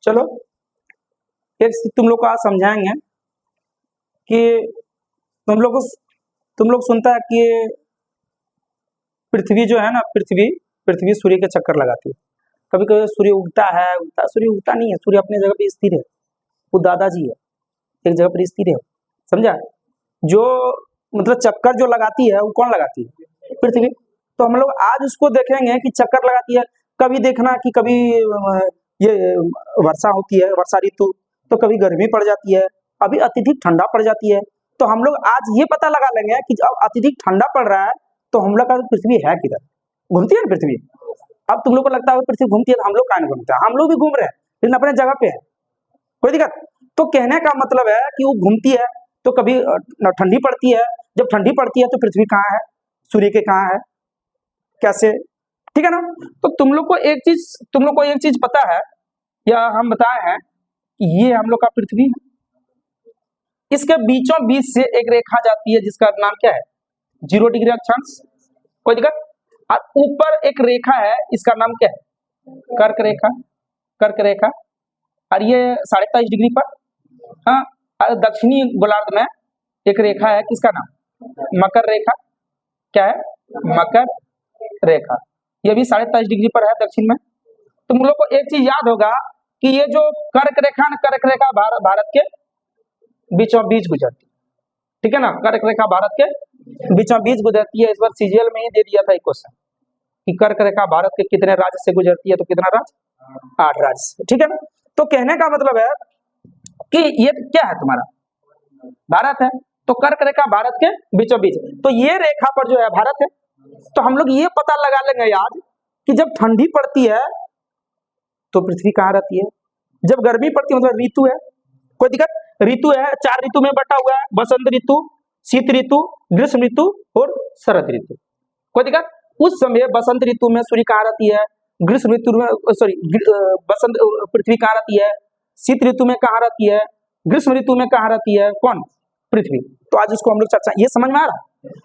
चलो एक तुम लोग को आज समझाएंगे कि तुम लोग सुनता है कि पृथ्वी जो है ना, पृथ्वी सूर्य के चक्कर लगाती है। कभी कभी सूर्य उगता सूर्य उगता नहीं है, सूर्य अपनी जगह पे स्थिर है। वो दादाजी है, एक जगह पर स्थिर है, समझा। जो मतलब चक्कर जो लगाती है वो कौन लगाती है? पृथ्वी। तो हम लोग आज उसको देखेंगे कि चक्कर लगाती है। कभी देखना कि कभी ये वर्षा होती है, वर्षा ऋतु, तो कभी गर्मी पड़ जाती है, अभी अत्यधिक ठंडा पड़ जाती है। तो हम लोग आज ये पता लगा लेंगे कि जब अत्यधिक ठंडा पड़ रहा है तो हम लोग का पृथ्वी है किधर, घूमती है ना पृथ्वी। अब तुम लोग को लगता है पृथ्वी घूमती है तो हम लोग कहाँ घूमते हैं? हम लोग भी घूम रहे हैं लेकिन अपने जगह पे है, कोई दिक्कत। तो कहने का मतलब है कि वो घूमती है तो कभी ठंडी पड़ती है, जब ठंडी पड़ती है तो पृथ्वी कहाँ है, सूर्य के कहाँ है, कैसे, ठीक है ना। तो तुम लोग को एक चीज पता है या हम बताए हैं कि ये हम लोग का पृथ्वी है। इसके बीचों बीच से एक रेखा जाती है जिसका नाम क्या है? 0 डिग्री अक्षांश, कोई दिक्कत। और ऊपर एक रेखा है, इसका नाम क्या है? कर्क रेखा। और ये 23.5 डिग्री पर, हाँ। और दक्षिणी गोलार्ध में एक रेखा है, किसका नाम? मकर रेखा। क्या है? मकर रेखा। ये भी 23.5 डिग्री पर है दक्षिण में। तुम लोग को एक चीज याद होगा कि ये जो कर्क रेखा भारत के बीचों बीच गुजरती है, ठीक है ना। कर्क रेखा भारत के बीचों बीच गुजरती है। इस बार सीजीएल में ही दे दिया था एक क्वेश्चन कि कर्क रेखा भारत के कितने राज्य से गुजरती है, तो कितना राज्य? 8 राज्य से, ठीक है ना। तो कहने का मतलब है कि ये क्या है तुम्हारा? भारत है। तो कर्क रेखा भारत के बीचों बीच, तो ये रेखा पर जो है भारत है। तो हम लोग ये पता लगा लेंगे आज कि जब ठंडी पड़ती है तो पृथ्वी कहाँ रहती है, जब गर्मी पड़ती है मतलब ऋतु है, कोई दिक्कत। ऋतु है, 4 ऋतु में बटा हुआ है, बसंत ऋतु, शीत ऋतु, ग्रीष्म ऋतु और शरद ऋतु, कोई दिक्कत। उस समय बसंत ऋतु में सूर्य कहाँ रहती है, ग्रीष्म ऋतु में बसंत पृथ्वी कहाँ रहती है, शीत ऋतु में कहाँ रहती है, ग्रीष्म ऋतु में कहाँ रहती है, कौन? पृथ्वी। तो आज उसको हम लोग चर्चा, ये समझ में आ रहा है।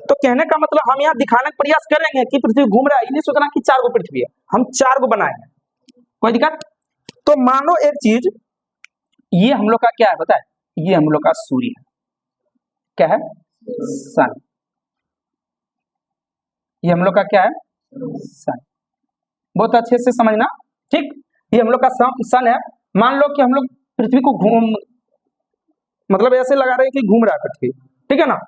तो कहने का मतलब हम यहाँ दिखाने का प्रयास करेंगे कि पृथ्वी घूम रहा है, ये नहीं सोचना कि 4 गो पृथ्वी है, हम 4 गो बनाएंगे, कोई दिक्कत। तो मानो एक चीज, ये हम लोग का क्या है बताए? ये हम लोग का सूर्य है, क्या है? सन। ये हम लोग का क्या है? सन। बहुत अच्छे से समझना, ठीक। ये हम लोग का सन है। मान लो कि हम लोग पृथ्वी को मतलब ऐसे लगा रहे हैं कि घूम रहा है पृथ्वी, ठीक है ना।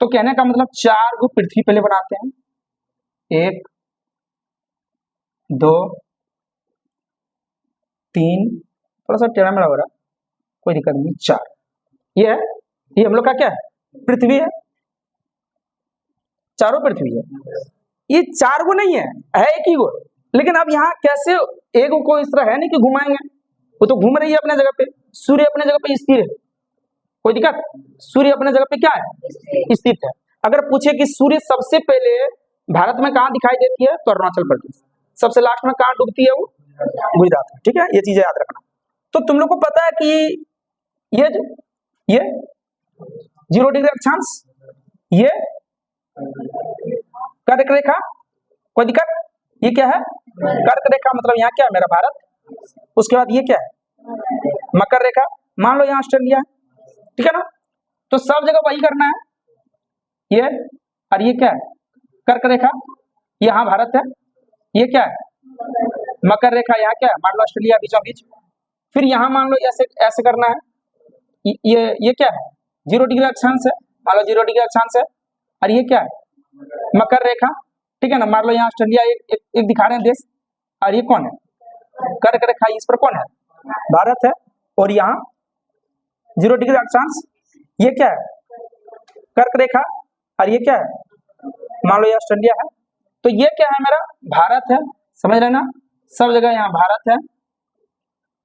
तो कहने का मतलब 4 गो पृथ्वी पहले बनाते हैं, 1 2 3, थोड़ा सा टेढ़ा मेढ़ा हो रहा, कोई दिक्कत नहीं, 4। ये है, ये हम लोग का क्या है? पृथ्वी है, चारों पृथ्वी है। ये 4 गो नहीं है, एक ही गो। लेकिन अब यहाँ कैसे एक को इस तरह है नहीं कि घुमाएंगे, वो तो घूम रही है अपने जगह पे, सूर्य अपने जगह पे स्थिर है, कोई दिक्कत। सूर्य अपने जगह पे क्या है? स्थित है। अगर पूछे कि सूर्य सबसे पहले भारत में कहाँ दिखाई देती है, तो अरुणाचल प्रदेश। सबसे लास्ट में कहाँ डूबती है? वो गुजरात में, ठीक है। ये चीजें याद रखना। तो तुम लोग को पता है कि ये 0 डिग्री अक्षांश, ये कर्क रेखा, कोई दिक्कत। ये क्या है? कर्क रेखा, मतलब यहाँ क्या है? मेरा भारत। उसके बाद ये क्या है? मकर रेखा। मान लो यहाँ ऑस्ट्रेलिया है, ठीक है ना। तो सब जगह वही करना है, ये और ये क्या है? कर्क रेखा। यहाँ भारत है, ये क्या है? मकर रेखा। यहाँ क्या है? मान लो ऑस्ट्रेलिया बीचों बीच। फिर यहाँ मान लो ऐसे करना है, ये क्या है? 0 डिग्री अक्षांश है, मान लो 0 डिग्री अक्षांश है। और ये क्या है? मकर रेखा, ठीक है ना। मान लो यहाँ ऑस्ट्रेलिया एक दिखा रहे हैं देश, और ये कौन है? कर्क रेखा। इस पर कौन है? भारत है। और यहाँ 0 डिग्री अक्षांश, ये क्या है? कर्क रेखा। और ये क्या है? मान लो ये ऑस्ट्रेलिया है। तो ये क्या है? मेरा भारत है, समझ रहे ना। सब जगह यहाँ भारत है,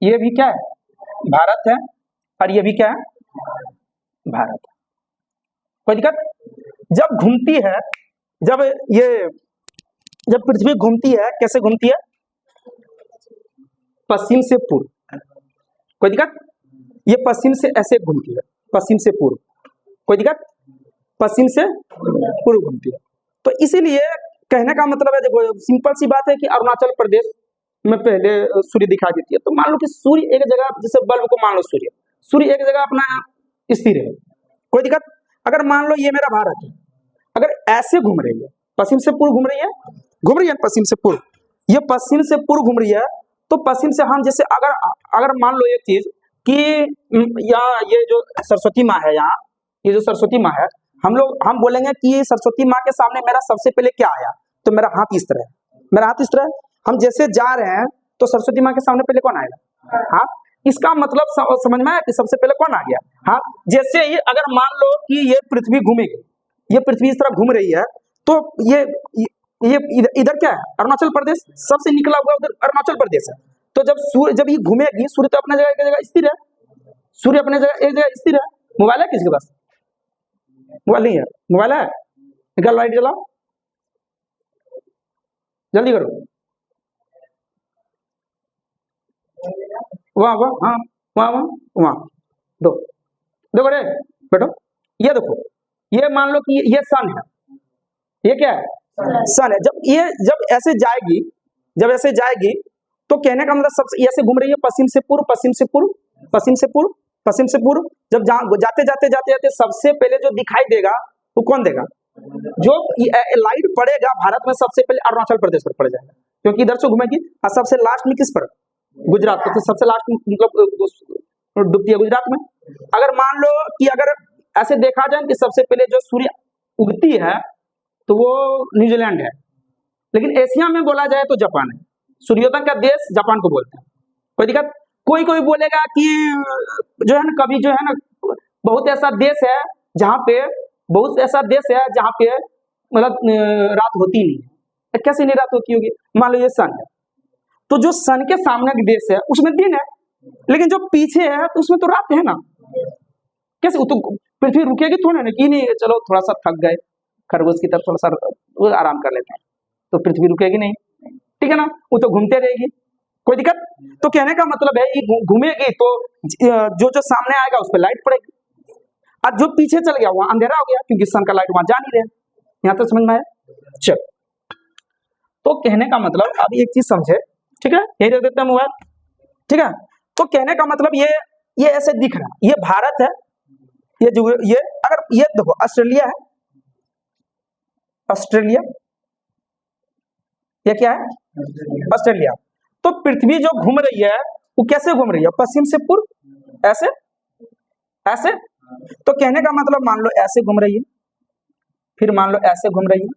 ये भी क्या है? भारत है। और ये भी क्या है? भारत है, कोई दिक्कत। जब घूमती है, जब पृथ्वी घूमती है, कैसे घूमती है? पश्चिम से पूर्व, कोई दिक्कत। ये पश्चिम से ऐसे घूमती है, पश्चिम से पूर्व, कोई दिक्कत। पश्चिम से पूर्व घूमती है। तो इसीलिए कहने का मतलब है, देखो सिंपल सी बात है कि अरुणाचल प्रदेश मैं पहले सूर्य दिखा देती है। तो मान लो कि सूर्य एक जगह, जैसे बल्ब को मान लो सूर्य एक जगह अपना स्थिर है, कोई दिक्कत। अगर मान लो ये मेरा भारत है, अगर ऐसे घूम रही है, पश्चिम से पूर्व घूम रही है पश्चिम से पूर्व, ये पश्चिम से पूर्व घूम रही है, तो पश्चिम से हम जैसे अगर मान लो एक चीज कि यहाँ ये जो सरस्वती माँ है, यहाँ ये जो सरस्वती माँ है, हम बोलेंगे कि सरस्वती माँ के सामने मेरा सबसे पहले क्या आया, तो मेरा हाथ इस तरह है, मेरा हाथ इस तरह है। हम जैसे जा रहे हैं तो सरस्वती माँ के सामने पहले कौन आएगा? हाँ। इसका मतलब समझ में आया कि सबसे पहले कौन आ गया? हाँ। जैसे ही अगर मान लो कि ये पृथ्वी घूमेगी, ये पृथ्वी इस तरह घूम रही है, तो ये इधर क्या है? अरुणाचल प्रदेश, सबसे निकला हुआ उधर अरुणाचल प्रदेश है। तो जब ये घूमेगी, सूर्य तो अपने जगह स्थिर है, सूर्य अपने जगह एक जगह स्थिर है। मोबाइल है किसी के पास? मोबाइल नहीं है? मोबाइल है? निकाल, लाइट जलाओ, जल्दी करो। वहाँ दो देखो रे बेटो, ये देखो, ये मान लो कि ये सन है, ये क्या है? सन है। जब ऐसे जाएगी, तो कहने का मतलब सबसे ऐसे घूम रही है, पश्चिम से पूर्व, पश्चिम से पूर्व, पश्चिम से पूर्व, पश्चिम से पूर्व। जब जाते सबसे पहले जो दिखाई देगा वो कौन देगा? जो लाइट पड़ेगा भारत में सबसे पहले अरुणाचल प्रदेश पर पड़ जाएगा, क्योंकि इधर से घूमेगी। और सबसे लास्ट में किस पर? गुजरात पर। तो सबसे लास्ट मतलब डूबती है गुजरात में। अगर मान लो कि अगर ऐसे देखा जाए कि सबसे पहले जो सूर्य उगती है तो वो न्यूजीलैंड है, लेकिन एशिया में बोला जाए तो जापान है। सूर्योदय का देश जापान को बोलते हैं। कोई दिक्कत? कोई बोलेगा कि जो है ना, कभी जो है ना, बहुत ऐसा देश है जहाँ पे मतलब रात होती नहीं है। कैसे नहीं रात होती होगी? मान लो ये सन है, तो जो सन के सामने का देश है उसमें दिन है, लेकिन जो पीछे है तो उसमें तो रात है ना। कैसे? तो पृथ्वी रुकेगी थोड़ा ना कि नहीं चलो थोड़ा सा थक गए, खरगोश की तरफ थोड़ा सा आराम कर लेते हैं, तो पृथ्वी रुकेगी नहीं, ठीक है ना, वो तो घूमते रहेगी। कोई दिक्कत? तो कहने का मतलब है ये घूमेगी तो जो सामने आएगा उस पर लाइट पड़ेगी, और जो पीछे चल गया वहां अंधेरा हो गया, क्योंकि सन का लाइट वहां जा नहीं रहा। यहाँ तो समझ में आया? चल, तो कहने का मतलब अब एक चीज समझे, ठीक है, यही रख देते हैं मोबाइल, ठीक है। तो कहने का मतलब ये ऐसे दिख रहा है, ये भारत है, ये अगर ये देखो ऑस्ट्रेलिया है, ऑस्ट्रेलिया, ये क्या है? ऑस्ट्रेलिया। तो पृथ्वी जो घूम रही है वो कैसे घूम रही है? पश्चिम से पूर्व, ऐसे। तो कहने का मतलब मान लो ऐसे घूम रही है, फिर मान लो ऐसे घूम रही है,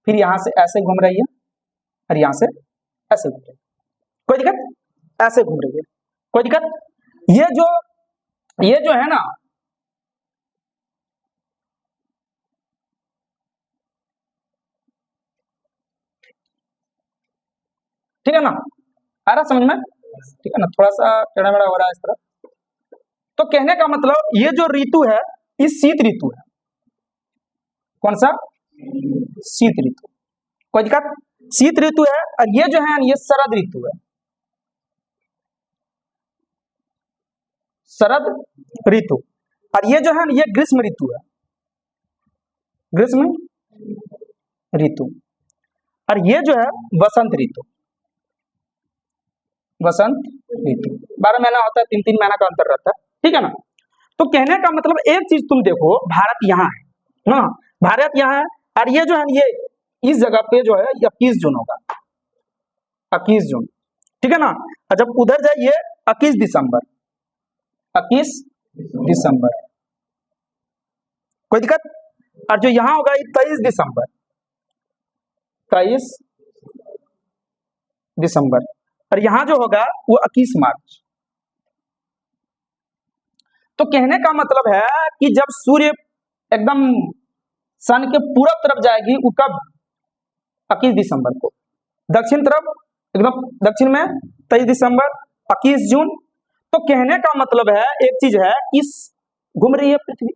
फिर यहां से ऐसे घूम रही है, और यहां से ऐसे घूम रही है। कोई दिक्कत? ऐसे घूम रही है, कोई दिक्कत? ये जो है ना, ठीक है ना, आ रहा समझ में? ठीक है ना, थोड़ा सा टेढ़ा मेढ़ा हो रहा है इस तरह। तो कहने का मतलब ये जो ऋतु है ये शीत ऋतु है। कौन सा? शीत ऋतु। कोई दिक्कत? शीत ऋतु है। और ये जो है ये शरद ऋतु है, शरद ऋतु। और ये जो है ये ग्रीष्म ऋतु है, ग्रीष्म ऋतु। और ये जो है वसंत ऋतु, वसंत ऋतु। 12 महीना होता है, 3 महीना का अंतर रहता है, ठीक है ना। तो कहने का मतलब एक चीज तुम देखो, भारत यहाँ है ना, भारत यहाँ है, और ये जो है ये इस जगह पे जो है 21 जून होगा, 21 जून, ठीक है ना। और जब उधर जाइए 21 दिसंबर, 21 दिसंबर, कोई दिक्कत? और जो यहाँ होगा 23 दिसंबर, 23 दिसंबर। और यहां जो होगा वो 21 मार्च। तो कहने का मतलब है कि जब सूर्य एकदम सन के पूरब तरफ जाएगी वो कब? 21 दिसंबर को। दक्षिण तरफ एकदम दक्षिण में 23 दिसंबर, 21 जून। तो कहने का मतलब है एक चीज है, इस घूम रही है पृथ्वी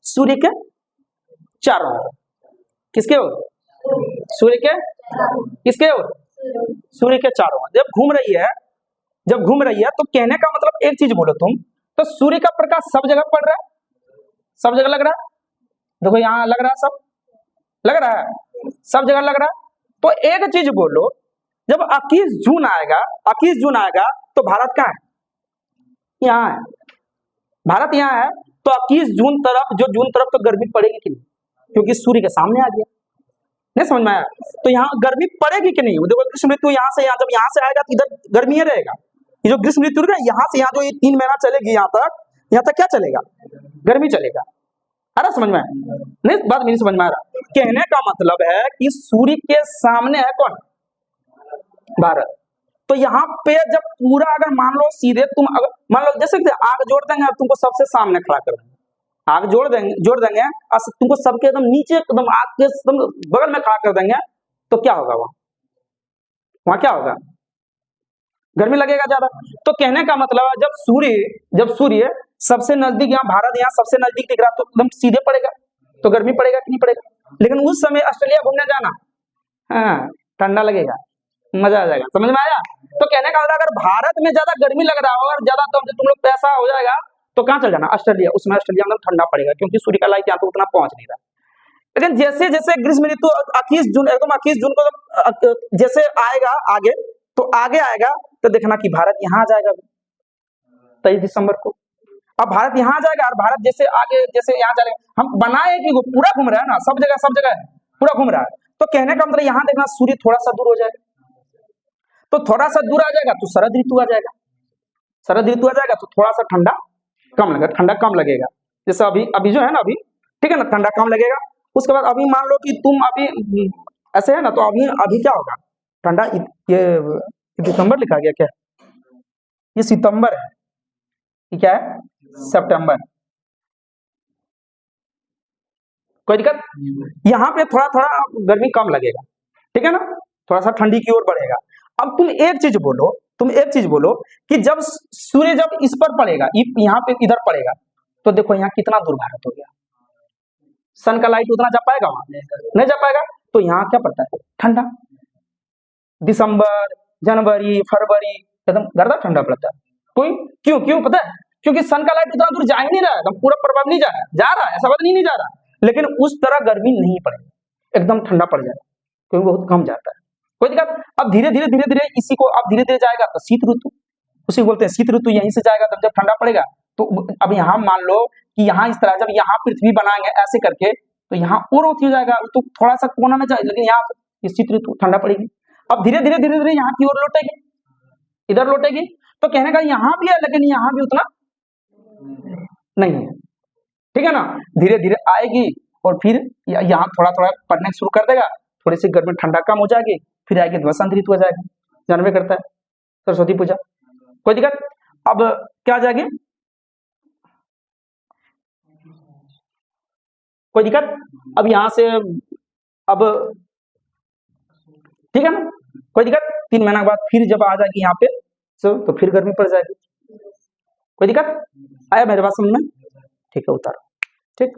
सूर्य के चारों ओर। किसके ओर? सूर्य के। किसके ओर? सूर्य के चारों ओर जब घूम रही है तो कहने का मतलब एक चीज बोलो तुम, तो सूर्य का प्रकाश सब जगह पड़ रहा है, सब जगह लग रहा है। देखो यहाँ लग रहा है, सब लग रहा है, सब जगह लग रहा है। तो एक चीज बोलो जब 21 जून आएगा तो भारत कहाँ है? यहाँ है, भारत यहाँ है। तो 21 जून तरफ तो गर्मी पड़ेगी कि नहीं, क्योंकि सूर्य के सामने आ गया। नहीं समझ में आया? तो यहाँ गर्मी पड़ेगी कि नहीं? देखो ग्रीष्म ऋतु यहाँ से यहाँ, जब यहाँ से आएगा तो इधर गर्मी ही रहेगा। ये जो ग्रीष्म ऋतु है यहाँ से यहाँ जो ये 3 महीना चलेगी, यहाँ तक क्या चलेगा? गर्मी चलेगा। आ रहा समझ में? नहीं, बात मेरी समझ में आ रहा। कहने का मतलब है कि सूर्य के सामने है कौन? भारत। तो यहाँ पे जब पूरा अगर मान लो सीधे तुम अगर मान लो जैसे आग जोड़ देंगे और तुमको सबसे सामने खड़ा कर देंगे, आग जोड़ देंगे और तुमको सबके एकदम नीचे एकदम आग के एकदम बगल में खड़ा कर देंगे, तो क्या होगा? वहां क्या होगा? गर्मी लगेगा ज्यादा। तो कहने का मतलब है जब सूर्य सबसे नजदीक, यहाँ भारत यहाँ सबसे नजदीक दिख रहा, तो एकदम सीधे पड़ेगा, तो गर्मी पड़ेगा कि नहीं पड़ेगा? लेकिन उस समय ऑस्ट्रेलिया घूमने जाना, हाँ ठंडा लगेगा, मजा आ जाएगा। समझ में आया? तो कहने का मतलब अगर भारत में ज्यादा गर्मी लग रहा होगा और ज्यादा तुम लोग पैसा हो जाएगा तो कहाँ चल जाना? ऑस्ट्रेलिया। उसमें ऑस्ट्रेलिया में ठंडा पड़ेगा क्योंकि सूर्य का लाइट यहाँ तो उतना पहुंच नहीं रहा। लेकिन जैसे जैसे ग्रीष्म ऋतु 21 जून को जैसे आएगा आगे, तो आगे आएगा तो देखना कि भारत यहाँ आ जाएगा 23 दिसंबर को। अब भारत यहाँ आ जाएगा और भारत जैसे आगे जैसे यहाँ जाएगा, हम बनाए कि वो पूरा घूम रहा है ना, सब जगह पूरा घूम रहा है। तो कहने का मतलब यहाँ देखना सूर्य थोड़ा सा दूर हो जाएगा, तो थोड़ा सा दूर आ जाएगा तो शरद ऋतु आ जाएगा। शरद ऋतु आ जाएगा तो थोड़ा सा ठंडा कम लगेगा। जैसे अभी जो है ना, अभी ठीक है ना, ठंडा कम लगेगा। उसके बाद अभी मान लो कि तुम अभी ऐसे है ना, तो अभी क्या होगा? ठंडा। ये दिसंबर लिखा गया क्या? ये सितंबर है, ये क्या है? सितंबर। कोई दिक्कत? यहाँ पे थोड़ा थोड़ा गर्मी कम लगेगा, ठीक है ना, थोड़ा सा ठंडी की ओर बढ़ेगा। अब तुम एक चीज बोलो कि जब सूर्य जब इस पर पड़ेगा, यहाँ पे इधर पड़ेगा, तो देखो यहाँ कितना दूर भारत हो गया। सन का लाइट उतना जा पाएगा? वहां नहीं जा पाएगा। तो यहाँ क्या पड़ता है? ठंडा। दिसंबर, जनवरी, फरवरी एकदम गर्दा ठंडा पड़ता है। कोई क्यों पता है? क्योंकि सन का लाइट उतना दूर जा ही नहीं रहा है, एकदम पूरा प्रभाव नहीं जा रहा है, ऐसा बात नहीं जा रहा, लेकिन उस तरह गर्मी नहीं पड़ेगी, एकदम ठंडा पड़ जाएगा क्योंकि बहुत कम जाता है। कोई दिक्कत? अब धीरे धीरे इसी को अब धीरे धीरे जाएगा तो शीत ऋतु, उसी बोलते हैं शीत ऋतु। यहीं से जाएगा तब जब ठंडा पड़ेगा। तो अब यहाँ मान लो कि यहाँ इस तरह जब यहाँ पृथ्वी बनाएंगे ऐसे करके, तो यहाँ और हो जाएगा, तो थोड़ा सा कोना में जाए, लेकिन यहाँ शीत ऋतु ठंडा पड़ेगी। अब धीरे धीरे यहाँ की ओर लौटेगी, इधर लौटेगी। तो कहने का यहाँ भी है, लेकिन यहाँ भी उतना नहीं है, ठीक है ना। धीरे धीरे आएगी और फिर यहाँ थोड़ा थोड़ा पड़ने शुरू कर देगा, थोड़ी सी गर्मी ठंडा कम हो जाएगी, फिर आएगी वसंत ऋतु आ जाएगी। जानवे करता है सरस्वती पूजा। कोई दिक्कत? अब क्या आ जाएगी? कोई दिक्कत? अब यहाँ से अब ठीक है ना, कोई दिक्कत? 3 महीना के बाद फिर जब आ जाएगी यहाँ पे तो फिर गर्मी पड़ जाएगी। कोई दिक्कत? आया मेरे बात समझ में? ठीक है, उतारो। ठीक।